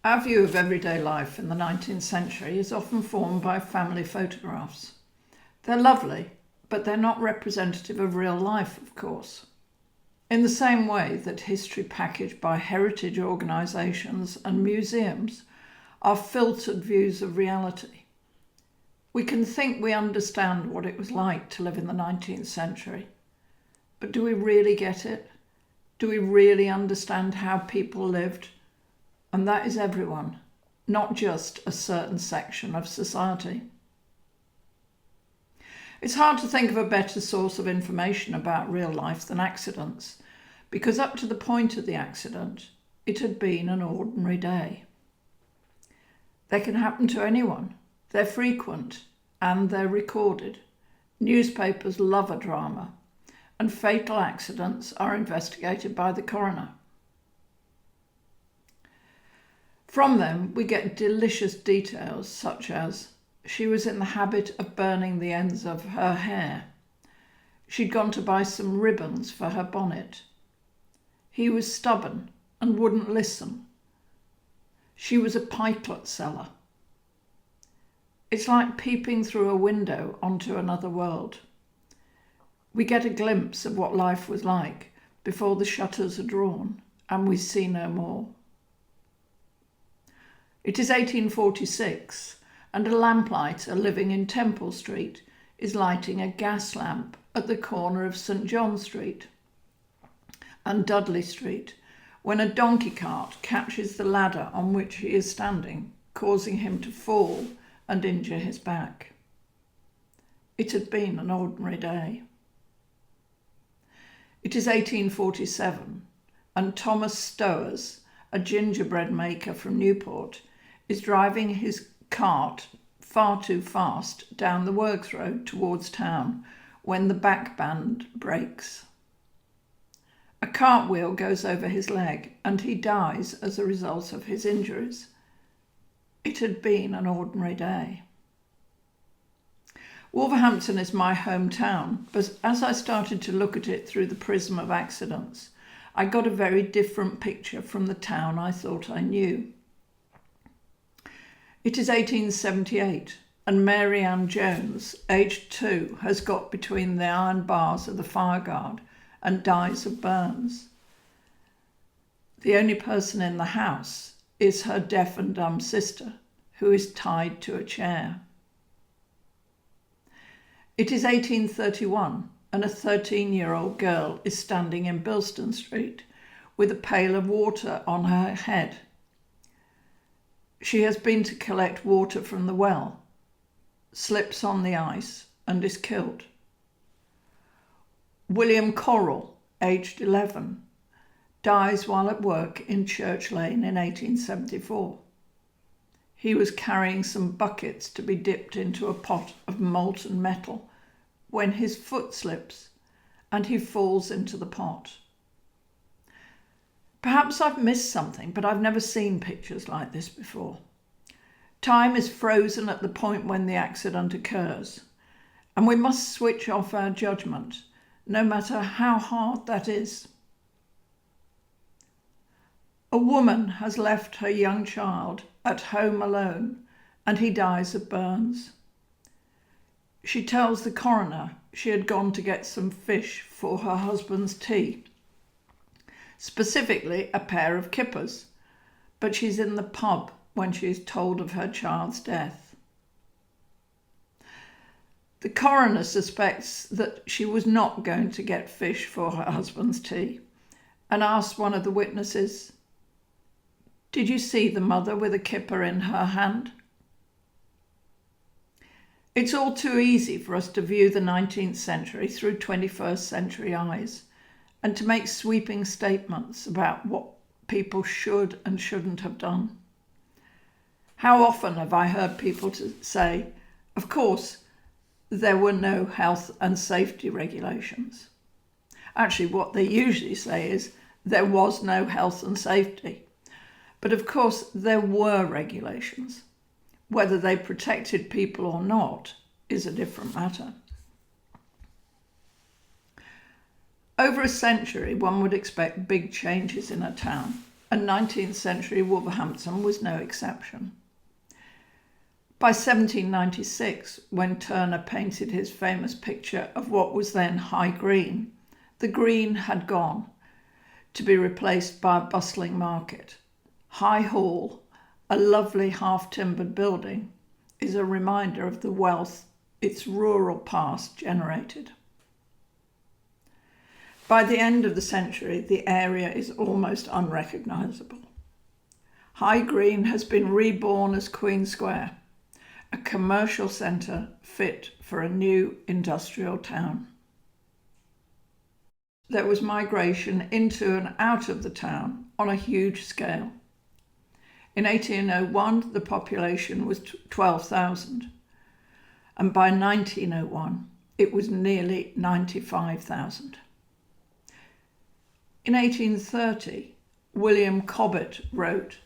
Our view of everyday life in the 19th century is often formed by family photographs. They're lovely, but they're not representative of real life, of course. In the same way that history packaged by heritage organisations and museums are filtered views of reality. We can think we understand what it was like to live in the 19th century, but do we really get it? Do we really understand how people lived? And that is everyone, not just a certain section of society. It's hard to think of a better source of information about real life than accidents, because up to the point of the accident, it had been an ordinary day. They can happen to anyone. They're frequent and they're recorded. Newspapers love a drama, and fatal accidents are investigated by the coroner. From them, we get delicious details such as she was in the habit of burning the ends of her hair. She'd gone to buy some ribbons for her bonnet. He was stubborn and wouldn't listen. She was a pikelet seller. It's like peeping through a window onto another world. We get a glimpse of what life was like before the shutters are drawn, and we see no more. It is 1846, and a lamplighter living in Temple Street is lighting a gas lamp at the corner of St John Street and Dudley Street when a donkey cart catches the ladder on which he is standing, causing him to fall and injure his back. It had been an ordinary day. It is 1847, and Thomas Stowers, a gingerbread maker from Newport, is driving his cart far too fast down the works road towards town when the back band breaks. A cartwheel goes over his leg and he dies as a result of his injuries. It had been an ordinary day. Wolverhampton is my hometown, but as I started to look at it through the prism of accidents, I got a very different picture from the town I thought I knew. It is 1878, and Mary Ann Jones, aged 2, has got between the iron bars of the fireguard and dies of burns. The only person in the house is her deaf and dumb sister, who is tied to a chair. It is 1831, and a 13-year-old girl is standing in Bilston Street with a pail of water on her head. She has been to collect water from the well, slips on the ice and is killed. William Correll, aged 11, dies while at work in Church Lane in 1874. He was carrying some buckets to be dipped into a pot of molten metal when his foot slips and he falls into the pot. Perhaps I've missed something, but I've never seen pictures like this before. Time is frozen at the point when the accident occurs, and we must switch off our judgment, no matter how hard that is. A woman has left her young child at home alone, and he dies of burns. She tells the coroner she had gone to get some fish for her husband's tea, specifically a pair of kippers, but she's in the pub when she is told of her child's death. The coroner suspects that she was not going to get fish for her husband's tea and asks one of the witnesses, "Did you see the mother with a kipper in her hand?" It's all too easy for us to view the 19th century through 21st century eyes and to make sweeping statements about what people should and shouldn't have done. How often have I heard people say, of course, there were no health and safety regulations. Actually, what they usually say is, there was no health and safety. But of course, there were regulations. Whether they protected people or not is a different matter. Over a century, one would expect big changes in a town. and 19th century Wolverhampton was no exception. By 1796, when Turner painted his famous picture of what was then High Green, the green had gone, to be replaced by a bustling market. High Hall, a lovely half-timbered building, is a reminder of the wealth its rural past generated. By the end of the century, the area is almost unrecognisable. High Green has been reborn as Queen Square, a commercial centre fit for a new industrial town. There was migration into and out of the town on a huge scale. In 1801, the population was 12,000, and by 1901, it was nearly 95,000. In 1830, William Cobbett wrote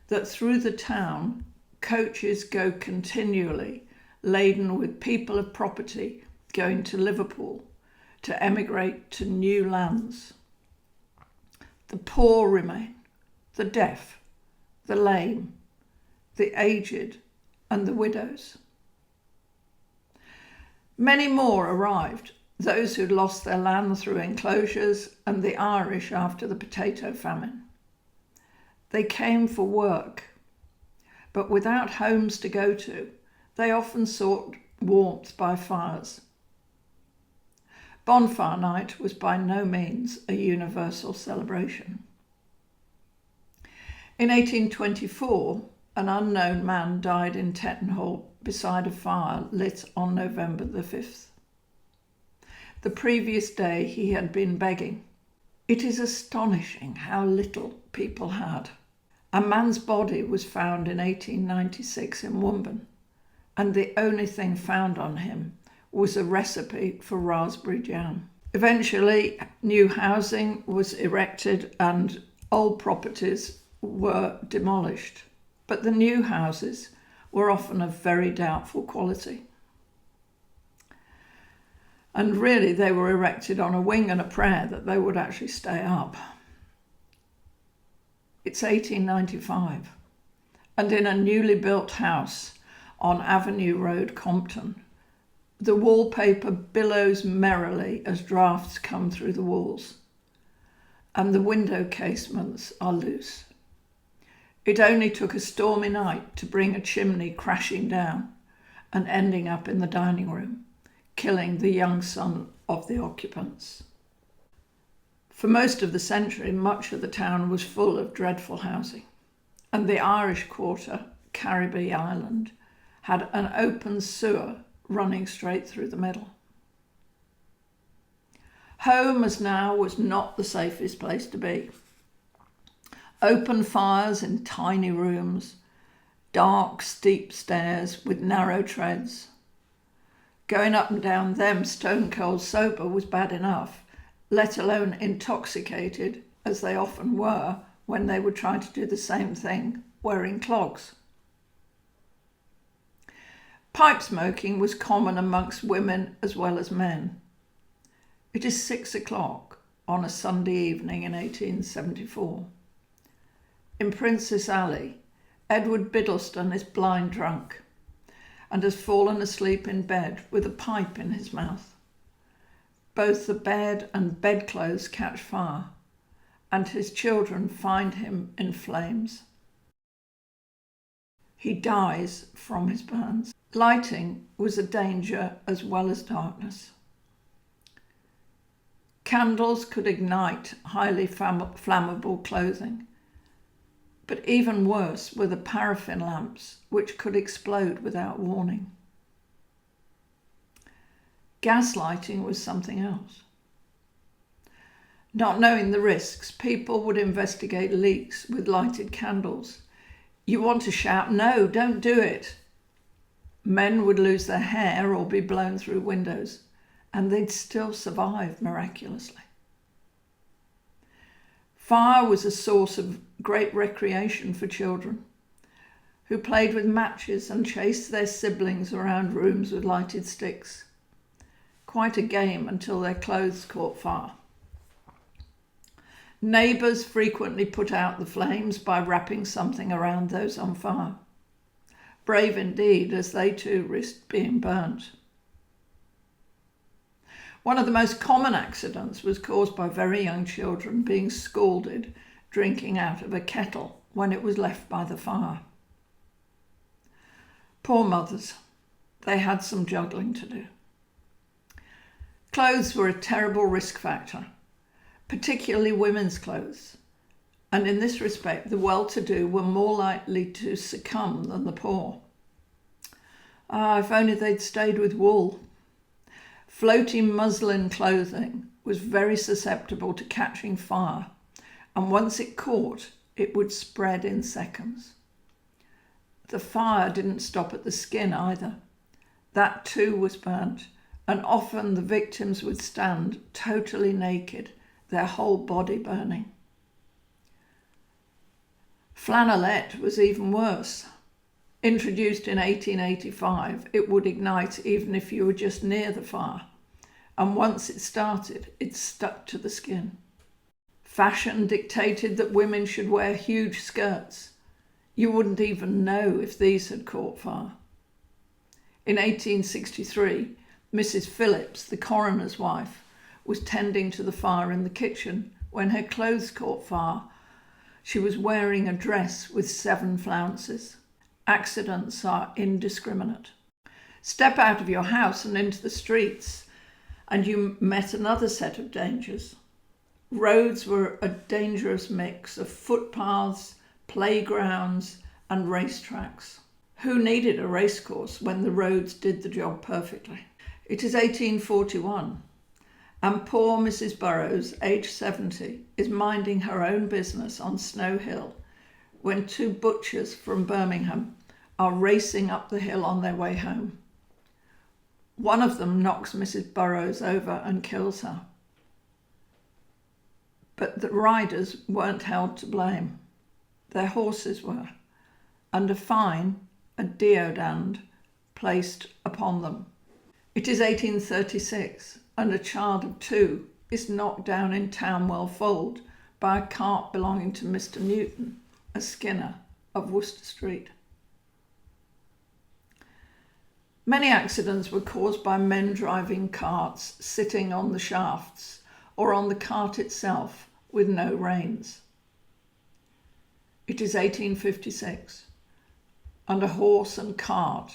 that through the town, coaches go continually, laden with people of property going to Liverpool to emigrate to new lands. The poor remain, the deaf, the lame, the aged, and the widows. Many more arrived, those who'd lost their land through enclosures and the Irish after the potato famine. They came for work, but without homes to go to, they often sought warmth by fires. Bonfire night was by no means a universal celebration. In 1824, an unknown man died in Tettenhall beside a fire lit on November the 5th. The previous day he had been begging. It is astonishing how little people had. A man's body was found in 1896 in Woomben, and the only thing found on him was a recipe for raspberry jam. Eventually, new housing was erected and old properties were demolished, but the new houses were often of very doubtful quality. And really, they were erected on a wing and a prayer that they would actually stay up. It's 1895, and in a newly built house on Avenue Road, Compton, the wallpaper billows merrily as drafts come through the walls, and the window casements are loose. It only took a stormy night to bring a chimney crashing down and ending up in the dining room, killing the young son of the occupants. For most of the century, much of the town was full of dreadful housing, and the Irish quarter, Caribbee Island, had an open sewer running straight through the middle. Home, as now, was not the safest place to be. Open fires in tiny rooms, dark, steep stairs with narrow treads. Going up and down them stone cold sober was bad enough, let alone intoxicated, as they often were when they would try to do the same thing, wearing clogs. Pipe smoking was common amongst women as well as men. It is 6 o'clock on a Sunday evening in 1874. In Princess Alley, Edward Biddleston is blind drunk and has fallen asleep in bed with a pipe in his mouth. Both the bed and bedclothes catch fire, and his children find him in flames. He dies from his burns. Lighting was a danger as well as darkness. Candles could ignite highly flammable clothing, but even worse were the paraffin lamps, which could explode without warning. Gaslighting was something else. Not knowing the risks, people would investigate leaks with lighted candles. You want to shout, "No, don't do it." Men would lose their hair or be blown through windows, and they'd still survive miraculously. Fire was a source of great recreation for children, who played with matches and chased their siblings around rooms with lighted sticks. Quite a game until their clothes caught fire. Neighbours frequently put out the flames by wrapping something around those on fire. Brave indeed, as they too risked being burnt. One of the most common accidents was caused by very young children being scalded drinking out of a kettle when it was left by the fire. Poor mothers, they had some juggling to do. Clothes were a terrible risk factor, particularly women's clothes, and in this respect the well-to-do were more likely to succumb than the poor. If only they'd stayed with wool. Floating muslin clothing was very susceptible to catching fire, and once it caught, it would spread in seconds. The fire didn't stop at the skin either. That too was burnt, and often the victims would stand totally naked, their whole body burning. Flannelette was even worse. Introduced in 1885, it would ignite even if you were just near the fire, and once it started, it stuck to the skin. Fashion dictated that women should wear huge skirts. You wouldn't even know if these had caught fire. In 1863, Mrs. Phillips, the coroner's wife, was tending to the fire in the kitchen when her clothes caught fire. She was wearing a dress with 7 flounces. Accidents are indiscriminate. Step out of your house and into the streets, and you met another set of dangers. Roads were a dangerous mix of footpaths, playgrounds, and racetracks. Who needed a racecourse when the roads did the job perfectly? It is 1841, and poor Mrs. Burrows, aged 70, is minding her own business on Snow Hill when 2 butchers from Birmingham are racing up the hill on their way home. One of them knocks Mrs. Burrows over and kills her. But the riders weren't held to blame. Their horses were, and a fine, a deodand, placed upon them. It is 1836, and a child of 2 is knocked down in Townwell Fold by a cart belonging to Mr. Newton, a skinner of Worcester Street. Many accidents were caused by men driving carts, sitting on the shafts, or on the cart itself with no reins. It is 1856, and a horse and cart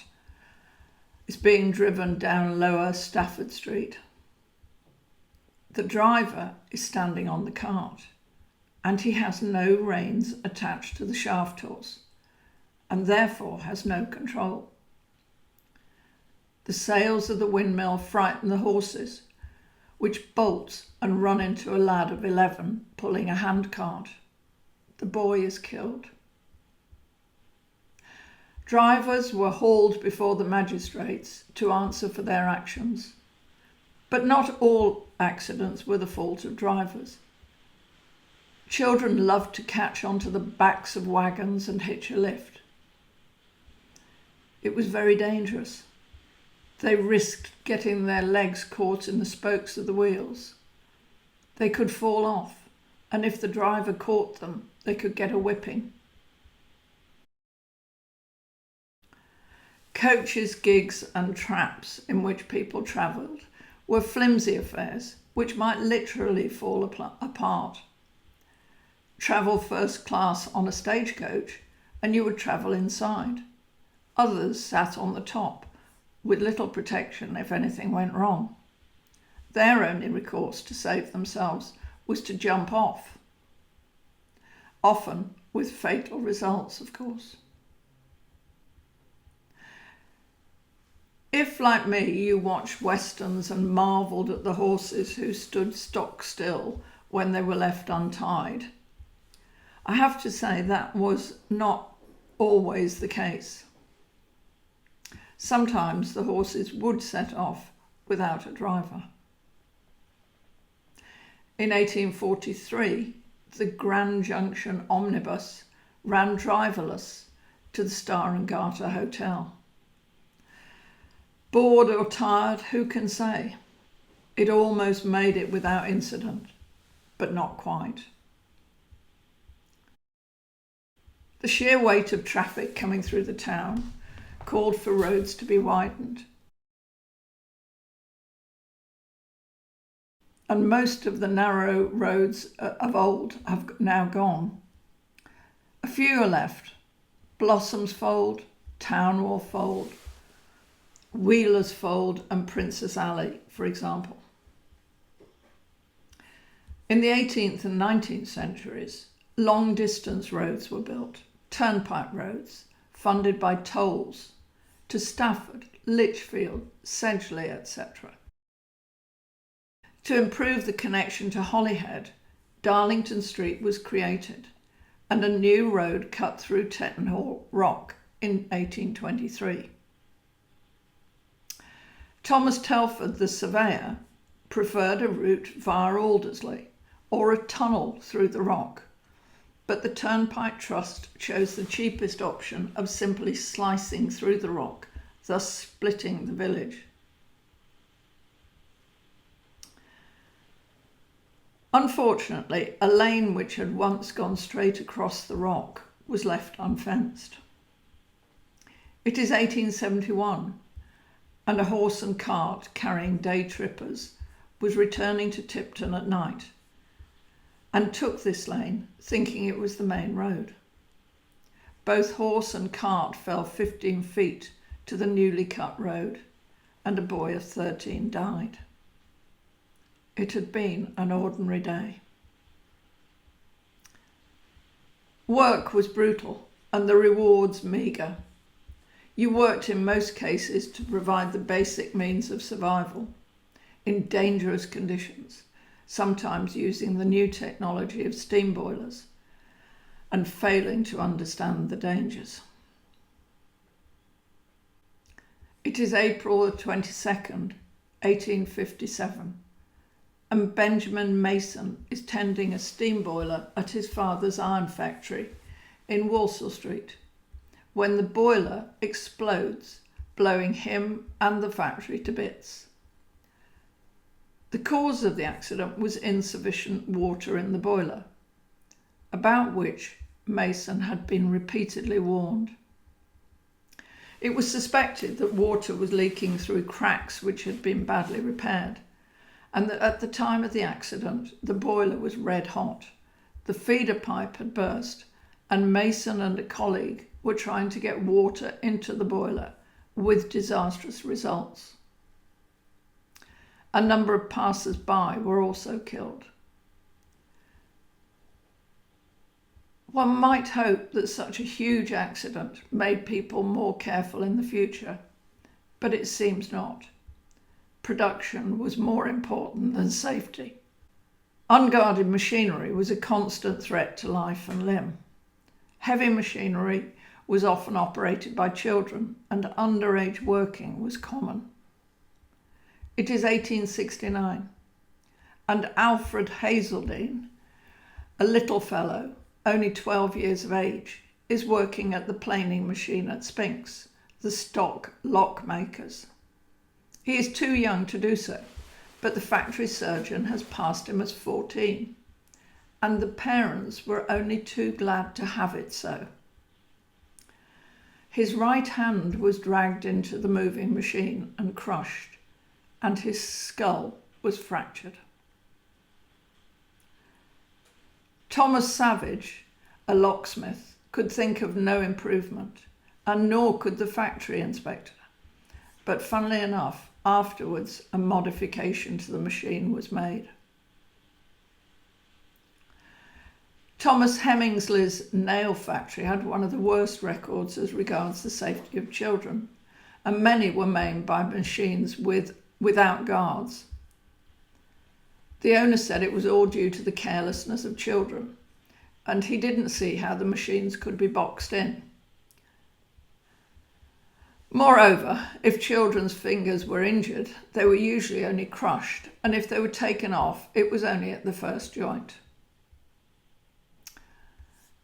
is being driven down Lower Stafford Street. The driver is standing on the cart, and he has no reins attached to the shaft horse, and therefore has no control. The sails of the windmill frighten the horses, which bolt and run into a lad of 11 pulling a handcart. The boy is killed. Drivers were hauled before the magistrates to answer for their actions, but not all accidents were the fault of drivers. Children loved to catch onto the backs of wagons and hitch a lift. It was very dangerous. They risked getting their legs caught in the spokes of the wheels. They could fall off, and if the driver caught them, they could get a whipping. Coaches, gigs, and traps in which people travelled were flimsy affairs which might literally fall apart. Travel first class on a stagecoach, and you would travel inside. Others sat on the top, with little protection if anything went wrong. Their only recourse to save themselves was to jump off, often with fatal results, of course. If, like me, you watched westerns and marvelled at the horses who stood stock still when they were left untied, I have to say that was not always the case. Sometimes the horses would set off without a driver. In 1843, the Grand Junction omnibus ran driverless to the Star and Garter Hotel. Bored or tired, who can say? It almost made it without incident, but not quite. The sheer weight of traffic coming through the town called for roads to be widened. And most of the narrow roads of old have now gone. A few are left: Blossom's Fold, Townwall Fold, Wheeler's Fold and Princess Alley, for example. In the 18th and 19th centuries, long-distance roads were built, turnpike roads, funded by tolls, to Stafford, Lichfield, Sedgley, etc. To improve the connection to Holyhead, Darlington Street was created, and a new road cut through Tettenhall Rock in 1823. Thomas Telford, the surveyor, preferred a route via Aldersley or a tunnel through the rock, but the Turnpike Trust chose the cheapest option of simply slicing through the rock, thus splitting the village. Unfortunately, a lane which had once gone straight across the rock was left unfenced. It is 1871, and a horse and cart carrying day trippers was returning to Tipton at night and took this lane, thinking it was the main road. Both horse and cart fell 15 feet to the newly cut road, and a boy of 13 died. It had been an ordinary day. Work was brutal and the rewards meagre. You worked in most cases to provide the basic means of survival in dangerous conditions, sometimes using the new technology of steam boilers and failing to understand the dangers. It is April the 22nd, 1857. And Benjamin Mason is tending a steam boiler at his father's iron factory in Walsall Street, when the boiler explodes, blowing him and the factory to bits. The cause of the accident was insufficient water in the boiler, about which Mason had been repeatedly warned. It was suspected that water was leaking through cracks which had been badly repaired, and that at the time of the accident the boiler was red hot, the feeder pipe had burst, and Mason and a colleague were trying to get water into the boiler with disastrous results. A number of passers-by were also killed. One might hope that such a huge accident made people more careful in the future, but it seems not. Production was more important than safety. Unguarded machinery was a constant threat to life and limb. Heavy machinery was often operated by children, and underage working was common. It is 1869, and Alfred Hazeldine, a little fellow, only 12 years of age, is working at the planing machine at Spinks, the stock lock makers. He is too young to do so, but the factory surgeon has passed him as 14, and the parents were only too glad to have it so. His right hand was dragged into the moving machine and crushed, and his skull was fractured. Thomas Savage, a locksmith, could think of no improvement, and nor could the factory inspector. But funnily enough, afterwards a modification to the machine was made. Thomas Hemmingsley's nail factory had one of the worst records as regards the safety of children, and many were made by machines without guards. The owner said it was all due to the carelessness of children, and he didn't see how the machines could be boxed in. Moreover, if children's fingers were injured, they were usually only crushed, and if they were taken off, it was only at the first joint.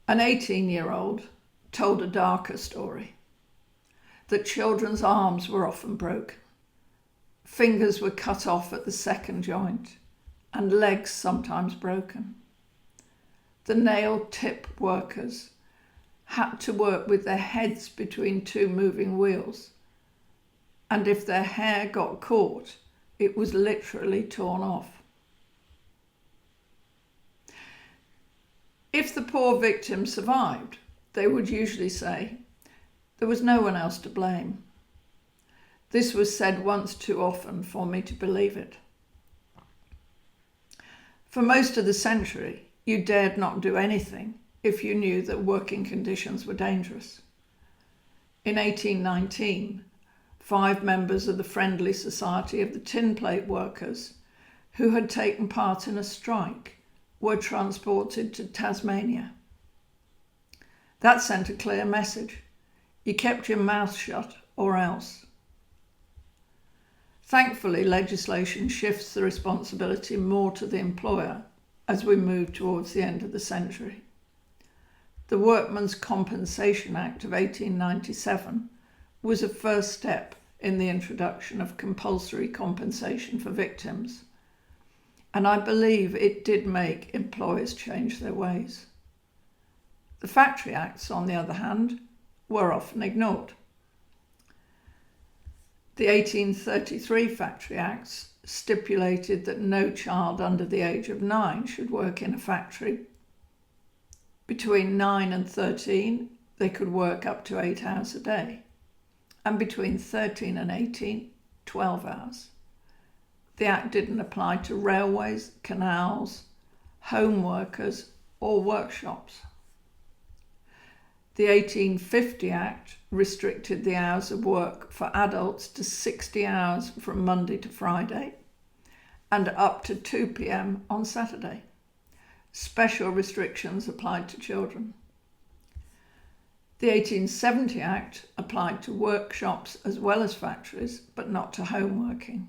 An 18-year-old told a darker story, that children's arms were often broken, fingers were cut off at the second joint, and legs sometimes broken. The nail tip workers had to work with their heads between two moving wheels, and if their hair got caught, it was literally torn off. If the poor victim survived, they would usually say, "There was no one else to blame." This was said once too often for me to believe it. For most of the century, you dared not do anything if you knew that working conditions were dangerous. In 1819, 5 members of the Friendly Society of the Tin Plate Workers, who had taken part in a strike, were transported to Tasmania. That sent a clear message. You kept your mouth shut or else. Thankfully, legislation shifts the responsibility more to the employer as we move towards the end of the century. The Workmen's Compensation Act of 1897 was a first step in the introduction of compulsory compensation for victims, and I believe it did make employers change their ways. The Factory Acts, on the other hand, were often ignored. The 1833 Factory Acts stipulated that no child under the age of 9 should work in a factory. Between 9 and 13, they could work up to 8 hours a day, and between 13 and 18, 12 hours. The Act didn't apply to railways, canals, home workers, or workshops. The 1850 Act restricted the hours of work for adults to 60 hours from Monday to Friday and up to 2 p.m. on Saturday. Special restrictions applied to children. The 1870 Act applied to workshops as well as factories, but not to home working.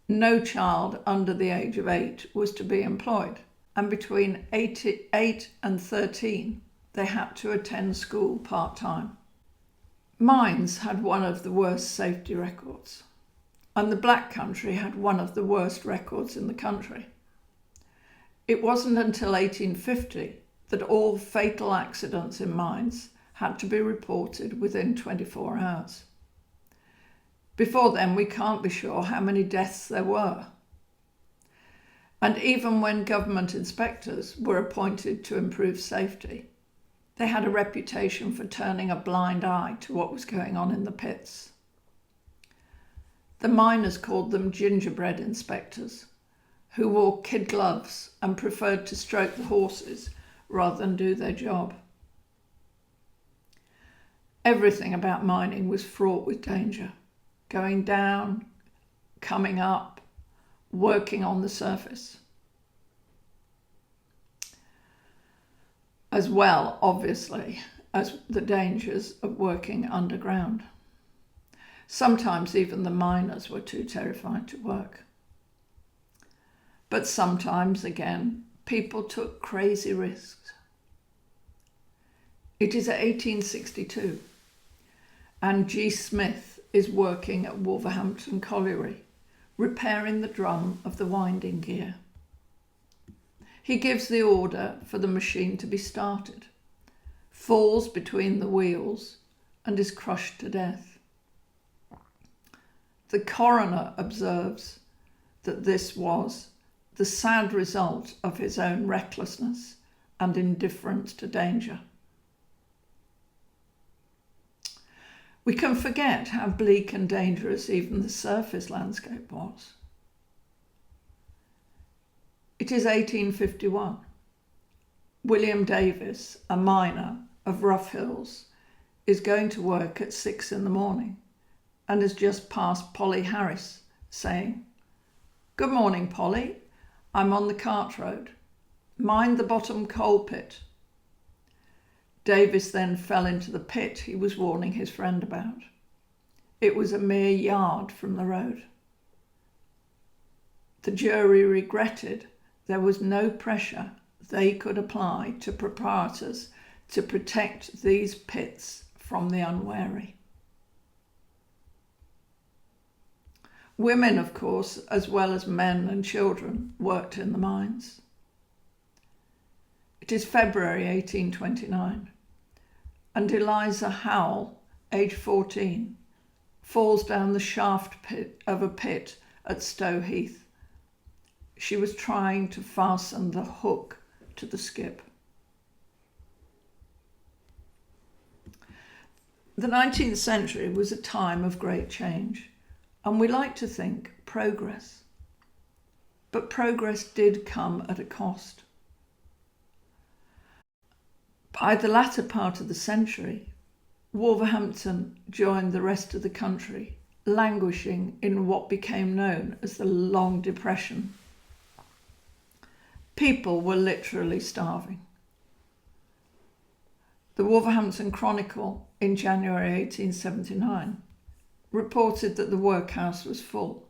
No child under the age of 8 was to be employed, and between 8 and 13, they had to attend school part-time. Mines had one of the worst safety records, and the Black Country had one of the worst records in the country. It wasn't until 1850 that all fatal accidents in mines had to be reported within 24 hours. Before then, we can't be sure how many deaths there were. And even when government inspectors were appointed to improve safety, they had a reputation for turning a blind eye to what was going on in the pits. The miners called them gingerbread inspectors, who wore kid gloves and preferred to stroke the horses rather than do their job. Everything about mining was fraught with danger. Going down, coming up, working on the surface. As well, obviously, as the dangers of working underground. Sometimes even the miners were too terrified to work. But sometimes, again, people took crazy risks. It is 1862, and G. Smith is working at Wolverhampton colliery, repairing the drum of the winding gear. He gives the order for the machine to be started, falls between the wheels, and is crushed to death. The coroner observes that this was the sad result of his own recklessness and indifference to danger. We can forget how bleak and dangerous even the surface landscape was. It is 1851. William Davis, a miner of Rough Hills, is going to work at 6 a.m. and has just passed Polly Harris, saying, "Good morning, Polly. I'm on the cart road. Mind the bottom coal pit." Davis then fell into the pit he was warning his friend about. It was a mere yard from the road. The jury regretted there was no pressure they could apply to proprietors to protect these pits from the unwary. Women, of course, as well as men and children, worked in the mines. It is February 1829, and Eliza Howell, age 14, falls down the shaft pit of a pit at Stow Heath. She was trying to fasten the hook to the skip. The 19th century was a time of great change, and we like to think progress. But progress did come at a cost. By the latter part of the century, Wolverhampton joined the rest of the country, languishing in what became known as the Long Depression. People were literally starving. The Wolverhampton Chronicle in January 1879 reported that the workhouse was full.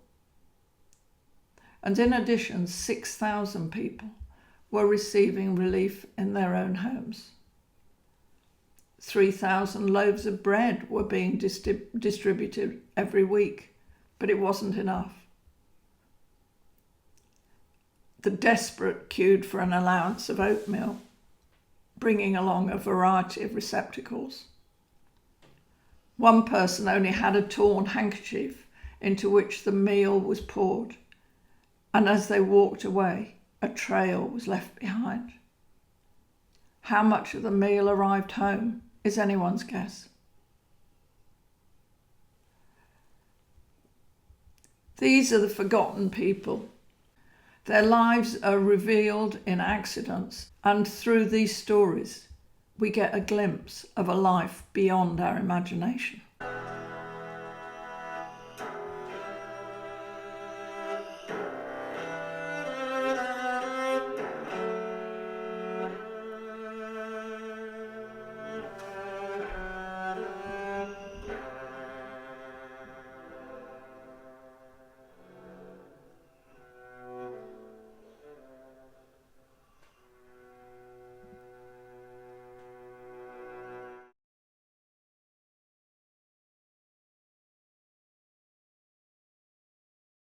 And in addition, 6,000 people were receiving relief in their own homes. 3,000 loaves of bread were being distributed every week, but it wasn't enough. The desperate queued for an allowance of oatmeal, bringing along a variety of receptacles. One person only had a torn handkerchief into which the meal was poured, and as they walked away, a trail was left behind. How much of the meal arrived home is anyone's guess. These are the forgotten people. Their lives are revealed in accidents, and through these stories, we get a glimpse of a life beyond our imagination.